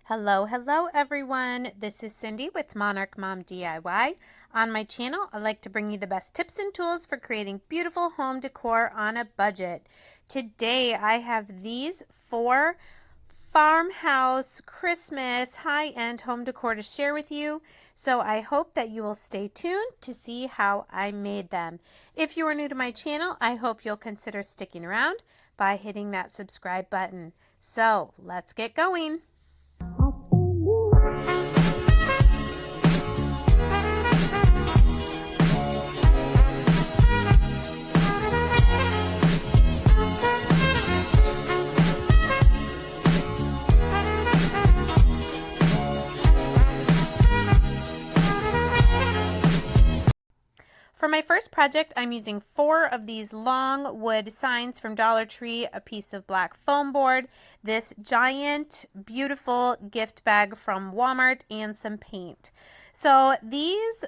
Hello, hello everyone. This is Cindy with Monarch Mom DIY. On my channel, I like to bring you the best tips and tools for creating beautiful home decor on a budget. Today, I have these 4 Farmhouse Christmas high-end home decor to share with you. So I hope that you will stay tuned to see how I made them. If you are new to my channel, I hope you'll consider sticking around by hitting that subscribe button. So let's get going. For my first project, I'm using 4 of these long wood signs from Dollar Tree, a piece of black foam board, this giant, beautiful gift bag from Walmart, and some paint. So these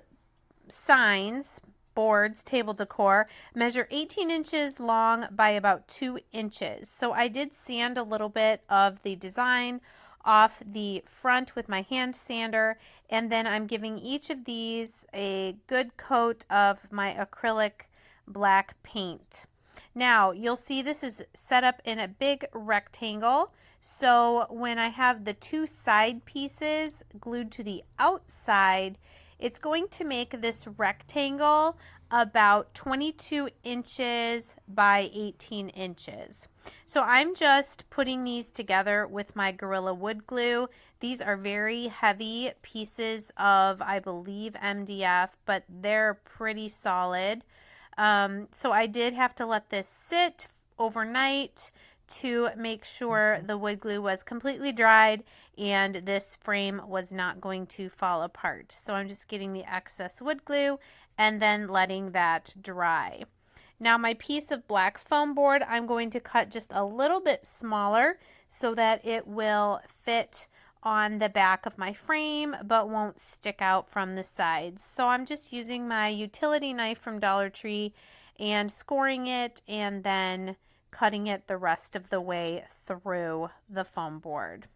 signs, boards, table decor, measure 18 inches long by about 2 inches. So I did sand a little bit of the design off the front with my hand sander, and then I'm giving each of these a good coat of my acrylic black paint. Now you'll see this is set up in a big rectangle, so when I have the 2 side pieces glued to the outside, it's going to make this rectangle about 22 inches by 18 inches. So I'm just putting these together with my Gorilla Wood Glue. These are very heavy pieces of, I believe, MDF, but they're pretty solid. So I did have to let this sit overnight to make sure the wood glue was completely dried and this frame was not going to fall apart. So I'm just getting the excess wood glue and then letting that dry. Now my piece of black foam board, I'm going to cut just a little bit smaller so that it will fit on the back of my frame but won't stick out from the sides. So I'm just using my utility knife from Dollar Tree and scoring it and then cutting it the rest of the way through the foam board.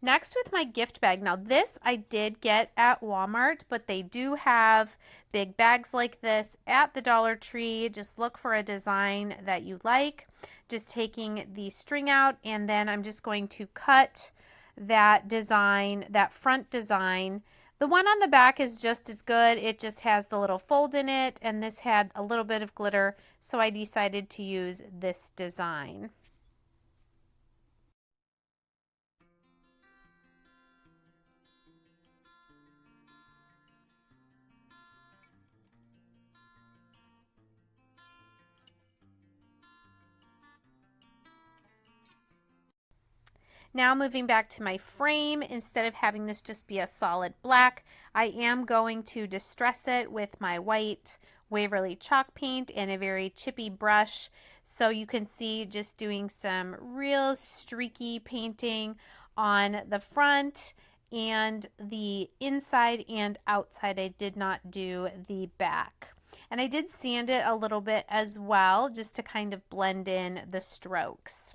Next, with my gift bag. Now this I did get at Walmart, but they do have big bags like this at the Dollar Tree. Just look for a design that you like. Just taking the string out, and then I'm just going to cut that design, that front design. The one on the back is just as good. It just has the little fold in it, and this had a little bit of glitter, so I decided to use this design. Now moving back to my frame, instead of having this just be a solid black, I am going to distress it with my white Waverly chalk paint and a very chippy brush. So you can see just doing some real streaky painting on the front and the inside and outside. I did not do the back. And I did sand it a little bit as well, just to kind of blend in the strokes.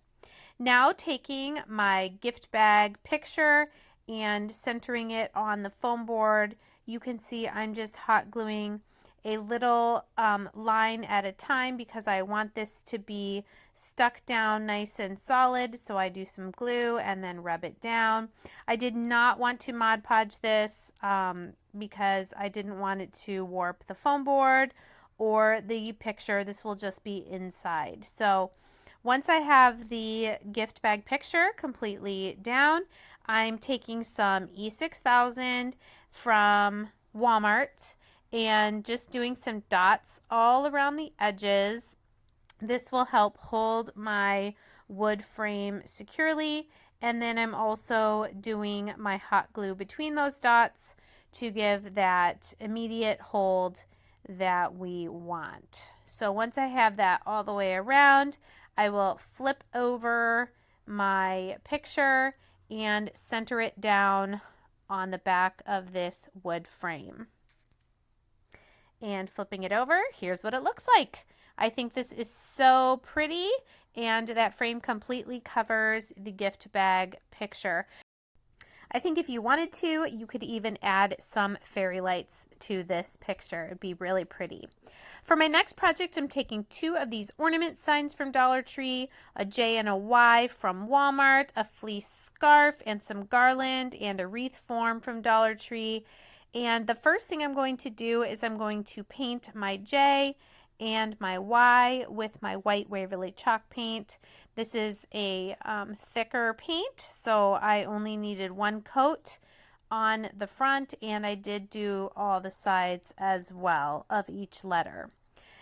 Now taking my gift bag picture and centering it on the foam board, you can see I'm just hot gluing a little line at a time because I want this to be stuck down nice and solid. So I do some glue and then rub it down. I did not want to Mod Podge this because I didn't want it to warp the foam board or the picture. This will just be inside. So once I have the gift bag picture completely down, I'm taking some E6000 from Walmart and just doing some dots all around the edges. This will help hold my wood frame securely, and then I'm also doing my hot glue between those dots to give that immediate hold that we want. So once I have that all the way around, I will flip over my picture and center it down on the back of this wood frame. And flipping it over, here's what it looks like. I think this is so pretty, and that frame completely covers the gift bag picture. I think if you wanted to, you could even add some fairy lights to this picture. It'd be really pretty. For my next project, I'm taking 2 of these ornament signs from Dollar Tree, a J and a Y from Walmart, a fleece scarf, and some garland, and a wreath form from Dollar Tree. And the first thing I'm going to do is I'm going to paint my J and my Y with my white Waverly chalk paint. This is a thicker paint, so I only needed 1 coat on the front, and I did do all the sides as well of each letter.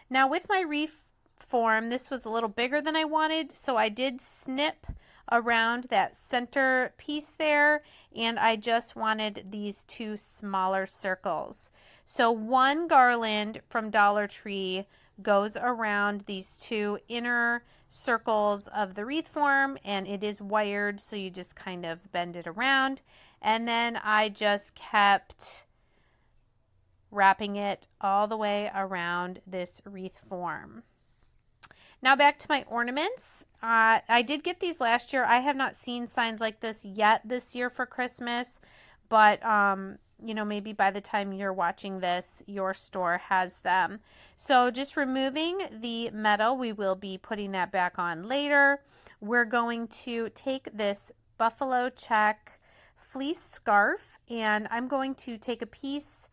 Now with my wreath form, this was a little bigger than I wanted, so I did snip around that center piece there, and I just wanted these 2 smaller circles. So 1 garland from Dollar Tree goes around these 2 inner circles of the wreath form, and it is wired, so you just kind of bend it around. And then I just kept wrapping it all the way around this wreath form. Now back to my ornaments. I did get these last year. I have not seen signs like this yet this year for Christmas, but you know, maybe by the time you're watching this, your store has them. So just removing the metal, we will be putting that back on later. We're going to take this buffalo check fleece scarf, and I'm going to take a piece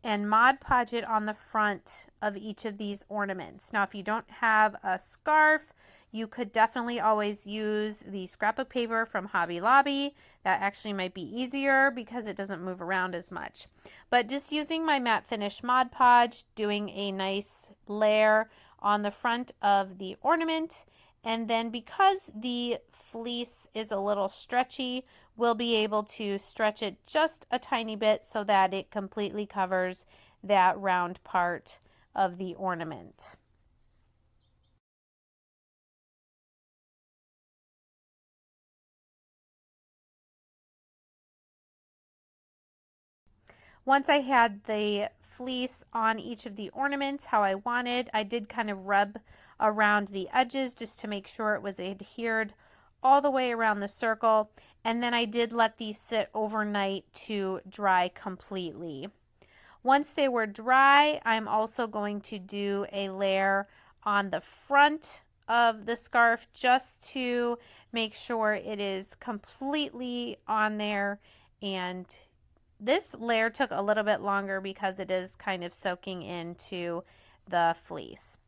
and Mod Podge it on the front of each of these ornaments. Now, if you don't have a scarf, you could definitely always use the scrapbook paper from Hobby Lobby. That actually might be easier because it doesn't move around as much. But just using my matte finish Mod Podge, doing a nice layer on the front of the ornament, and then because the fleece is a little stretchy, we'll be able to stretch it just a tiny bit so that it completely covers that round part of the ornament. Once I had the fleece on each of the ornaments how I wanted, I did kind of rub around the edges just to make sure it was adhered all the way around the circle, and then I did let these sit overnight to dry completely. Once they were dry, I'm also going to do a layer on the front of the scarf just to make sure it is completely on there, and this layer took a little bit longer because it is kind of soaking into the fleece.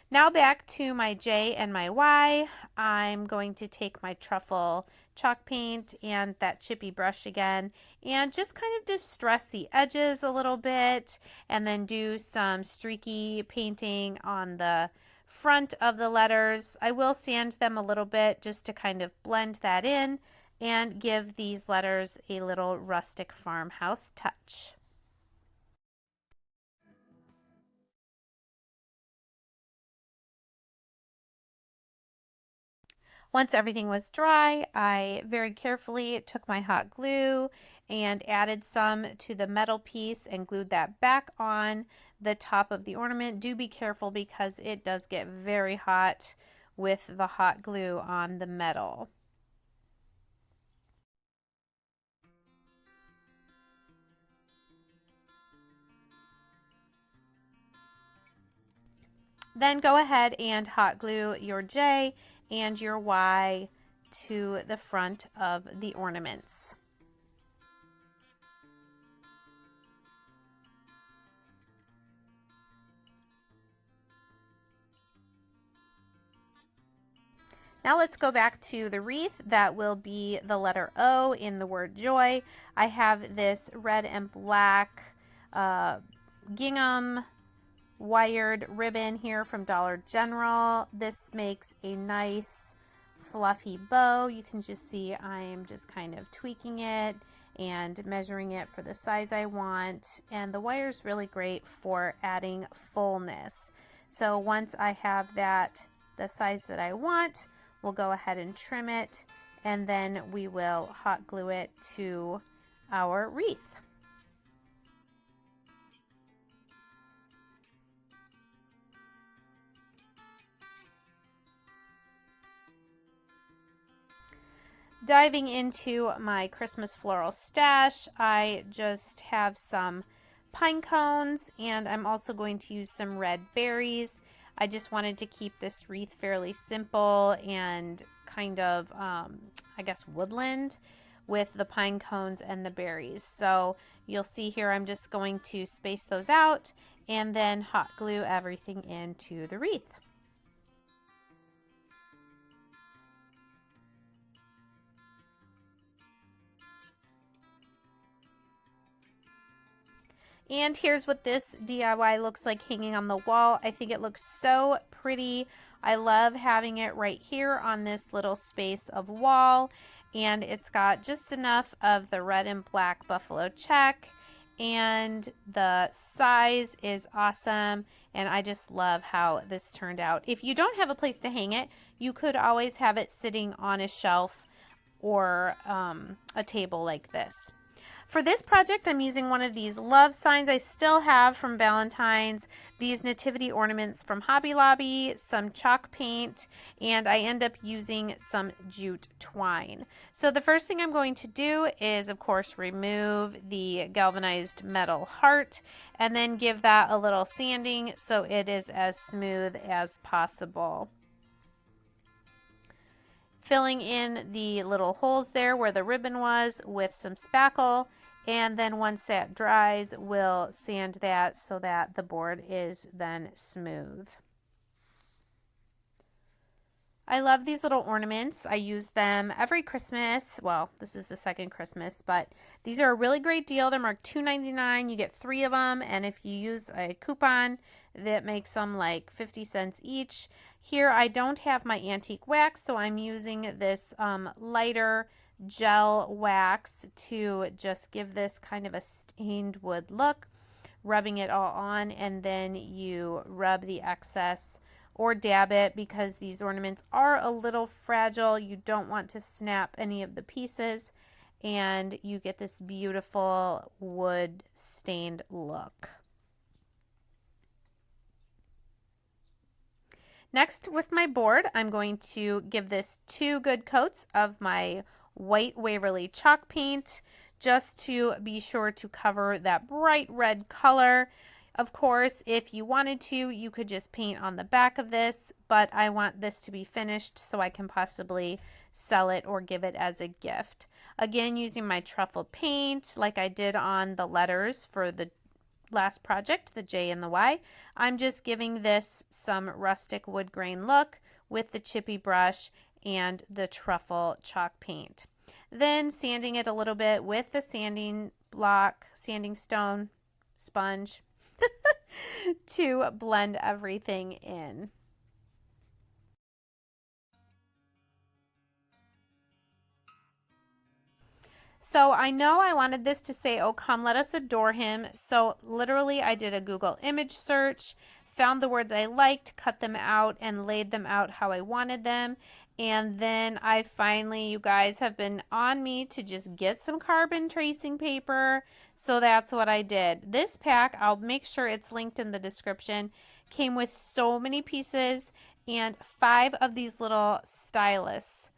Now back to my J and my Y. I'm going to take my truffle chalk paint and that chippy brush again and just kind of distress the edges a little bit, and then do some streaky painting on the front of the letters. I will sand them a little bit just to kind of blend that in and give these letters a little rustic farmhouse touch. Once everything was dry, I very carefully took my hot glue and added some to the metal piece and glued that back on the top of the ornament. Do be careful because it does get very hot with the hot glue on the metal. Then go ahead and hot glue your J and your Y to the front of the ornaments. Now let's go back to the wreath. That will be the letter O in the word joy. I have this red and black gingham wired ribbon here from Dollar General. This makes a nice fluffy bow. You can just see I'm just kind of tweaking it and measuring it for the size I want, and the wire is really great for adding fullness. So once I have that the size that I want, we'll go ahead and trim it, and then we will hot glue it to our wreath. Diving into my Christmas floral stash, I just have some pine cones, and I'm also going to use some red berries. I just wanted to keep this wreath fairly simple and kind of, I guess, woodland with the pine cones and the berries. So you'll see here I'm just going to space those out and then hot glue everything into the wreath. And here's what this DIY looks like hanging on the wall. I think it looks so pretty. I love having it right here on this little space of wall. And it's got just enough of the red and black buffalo check. And the size is awesome. And I just love how this turned out. If you don't have a place to hang it, you could always have it sitting on a shelf or a table like this. For this project, I'm using one of these love signs I still have from Valentine's, these nativity ornaments from Hobby Lobby, some chalk paint, and I end up using some jute twine. So the first thing I'm going to do is, of course, remove the galvanized metal heart and then give that a little sanding so it is as smooth as possible. Filling in the little holes there where the ribbon was with some spackle, and then once that dries, we'll sand that so that the board is then smooth. I love these little ornaments. I use them every Christmas. Well, this is the second Christmas, but these are a really great deal. They're marked $2.99. You get 3 of them, and if you use a coupon, that makes them like 50 cents each. Here I don't have my antique wax, so I'm using this lighter gel wax to just give this kind of a stained wood look, rubbing it all on, and then you rub the excess or dab it because these ornaments are a little fragile. You don't want to snap any of the pieces, and you get this beautiful wood stained look. Next, with my board, I'm going to give this 2 good coats of my white Waverly chalk paint just to be sure to cover that bright red color. Of course, if you wanted to, you could just paint on the back of this, but I want this to be finished so I can possibly sell it or give it as a gift. Again, using my truffle paint like I did on the letters for the last project, the J and the Y, I'm just giving this some rustic wood grain look with the chippy brush and the truffle chalk paint. Then sanding it a little bit with the sanding block, sanding stone, sponge to blend everything in. So I know I wanted this to say, "Oh, come, let us adore him." So literally I did a Google image search, found the words I liked, cut them out, and laid them out how I wanted them. And then I finally, you guys have been on me to just get some carbon tracing paper. So that's what I did. This pack, I'll make sure it's linked in the description, came with so many pieces and 5 of these little stylus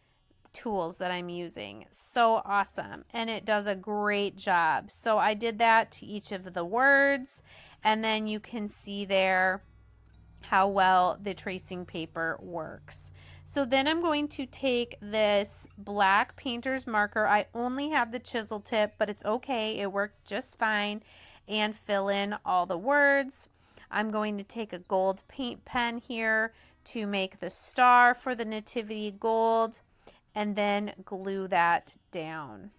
tools that I'm using. So awesome. And it does a great job. So I did that to each of the words, and then you can see there how well the tracing paper works. So then I'm going to take this black painter's marker. I only have the chisel tip, but it's okay. It worked just fine. And fill in all the words. I'm going to take a gold paint pen here to make the star for the nativity gold, and then glue that down.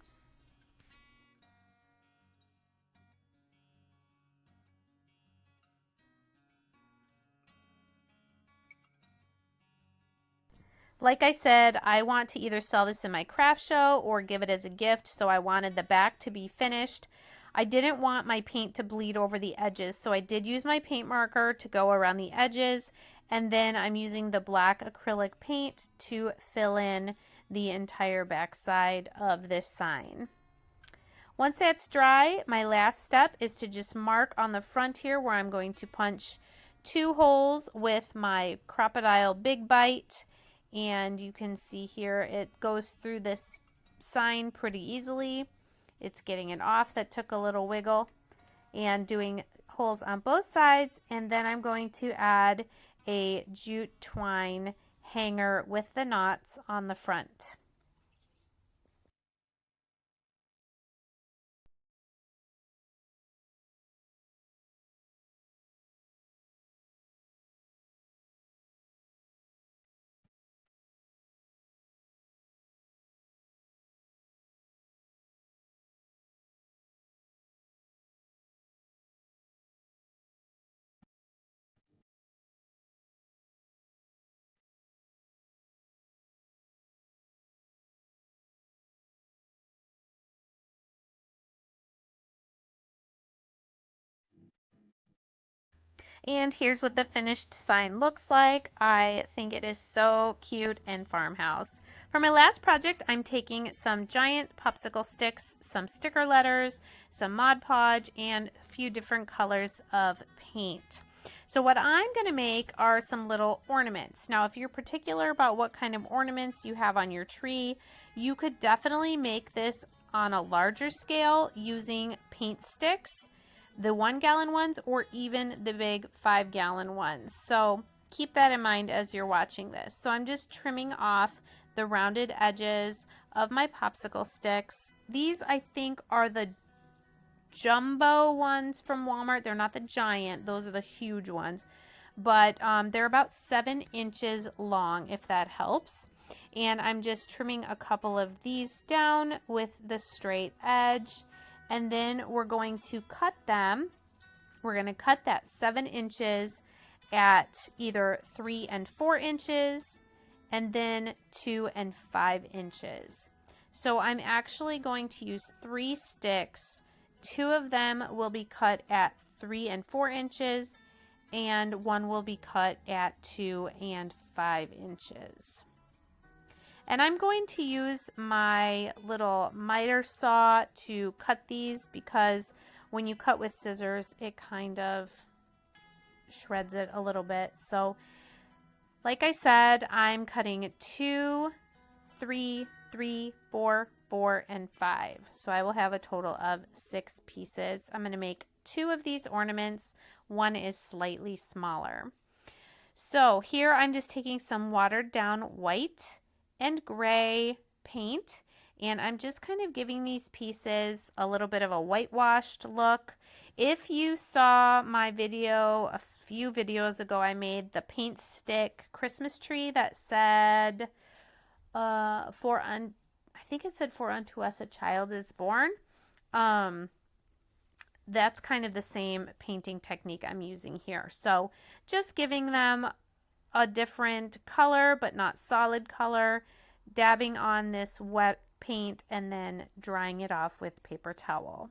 Like I said, I want to either sell this in my craft show or give it as a gift, so I wanted the back to be finished. I didn't want my paint to bleed over the edges, so I did use my paint marker to go around the edges, and then I'm using the black acrylic paint to fill in the entire back side of this sign. Once that's dry, my last step is to just mark on the front here where I'm going to punch 2 holes with my Crocodile Big Bite. And you can see here it goes through this sign pretty easily. It's getting it off. That took a little wiggle, and doing holes on both sides. And then I'm going to add a jute twine hanger with the knots on the front. And here's what the finished sign looks like. I think it is so cute and farmhouse. For my last project, I'm taking some giant popsicle sticks, some sticker letters, some Mod Podge, and a few different colors of paint. So what I'm going to make are some little ornaments. Now, if you're particular about what kind of ornaments you have on your tree, you could definitely make this on a larger scale using paint sticks, the 1 gallon ones, or even the big 5 gallon ones. So keep that in mind as you're watching this. So I'm just trimming off the rounded edges of my popsicle sticks. These, I think, are the jumbo ones from Walmart. They're not the giant. Those are the huge ones. But they're about 7 inches long, if that helps. And I'm just trimming a couple of these down with the straight edge. And then we're going to cut them. We're going to cut that 7 inches at either 3 and 4 inches, and then 2 and 5 inches. So I'm actually going to use 3 sticks. 2 of them will be cut at 3 and 4 inches, and 1 will be cut at 2 and 5 inches. And I'm going to use my little miter saw to cut these, because when you cut with scissors, it kind of shreds it a little bit. So like I said, I'm cutting 2, 3, 3, 4, 4, and 5. So I will have a total of 6 pieces. I'm going to make 2 of these ornaments. 1 is slightly smaller. So here I'm just taking some watered down white and gray paint, and I'm just kind of giving these pieces a little bit of a whitewashed look. If you saw my video a few videos ago, I made the paint stick Christmas tree that said I think it said "For unto us a child is born." That's kind of the same painting technique I'm using here. So just giving them a different color, but not solid color, dabbing on this wet paint, and then drying it off with paper towel.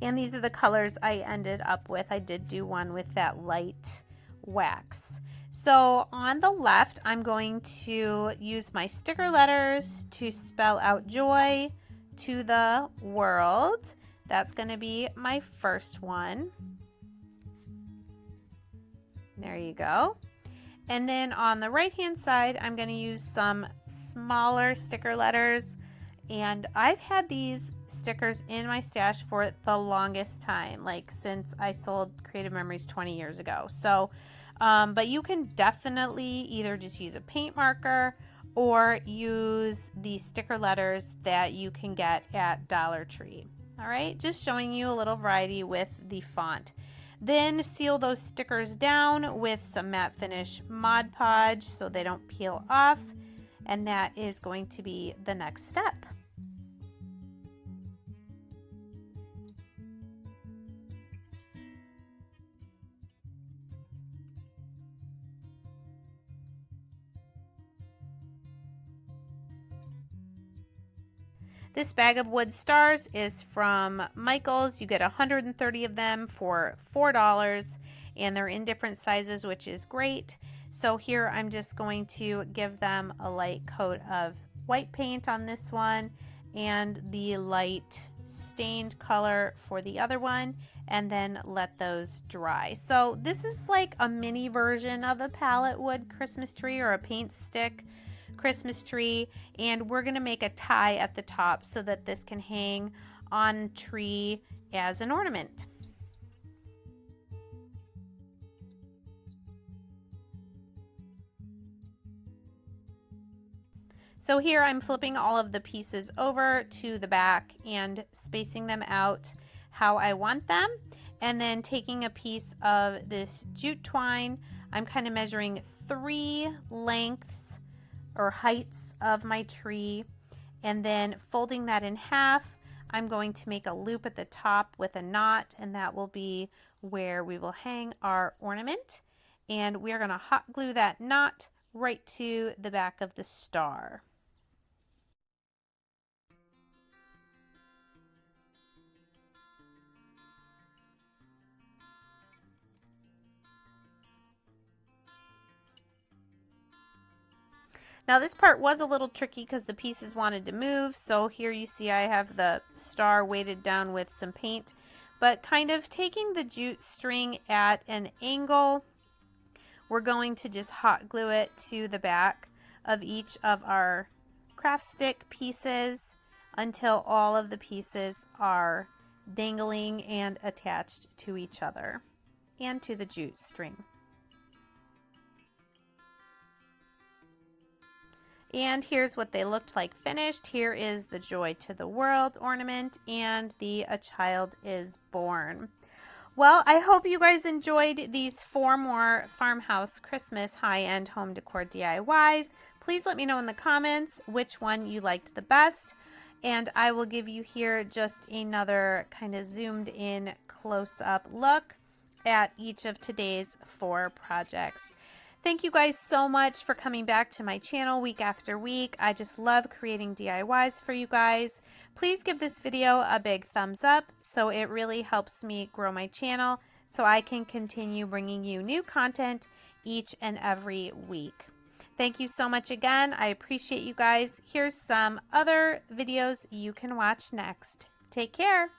And these are the colors I ended up with. I did do one with that light wax. So on the left, I'm going to use my sticker letters to spell out joy to the world. That's going to be my first one. There you go. And then on the right hand side, I'm going to use some smaller sticker letters. And I've had these stickers in my stash for the longest time, like since I sold Creative Memories 20 years ago. So, but you can definitely either just use a paint marker or use the sticker letters that you can get at Dollar Tree. All right, just showing you a little variety with the font. Then seal those stickers down with some matte finish Mod Podge so they don't peel off. And that is going to be the next step. This bag of wood stars is from Michael's. You get 130 of them for $4, and they're in different sizes, which is great. So here I'm just going to give them a light coat of white paint on this one and the light stained color for the other one, and then let those dry. So this is like a mini version of a palette wood Christmas tree or a paint stick Christmas tree, and we're going to make a tie at the top so that this can hang on tree as an ornament. So here I'm flipping all of the pieces over to the back and spacing them out how I want them, and then taking a piece of this jute twine. I'm kind of measuring 3 lengths or heights of my tree, and then folding that in half. I'm going to make a loop at the top with a knot, and that will be where we will hang our ornament. And we're going to hot glue that knot right to the back of the star. Now this part was a little tricky because the pieces wanted to move, so here you see I have the star weighted down with some paint, but kind of taking the jute string at an angle, we're going to just hot glue it to the back of each of our craft stick pieces until all of the pieces are dangling and attached to each other and to the jute string. And here's what they looked like finished. Here is the Joy to the World ornament and the A Child is Born. Well, I hope you guys enjoyed these 4 more Farmhouse Christmas high-end home decor DIYs. Please let me know in the comments which one you liked the best. And I will give you here just another kind of zoomed in close-up look at each of today's 4 projects. Thank you guys so much for coming back to my channel week after week. I just love creating DIYs for you guys. Please give this video a big thumbs up so it really helps me grow my channel so I can continue bringing you new content each and every week. Thank you so much again. I appreciate you guys. Here's some other videos you can watch next. Take care.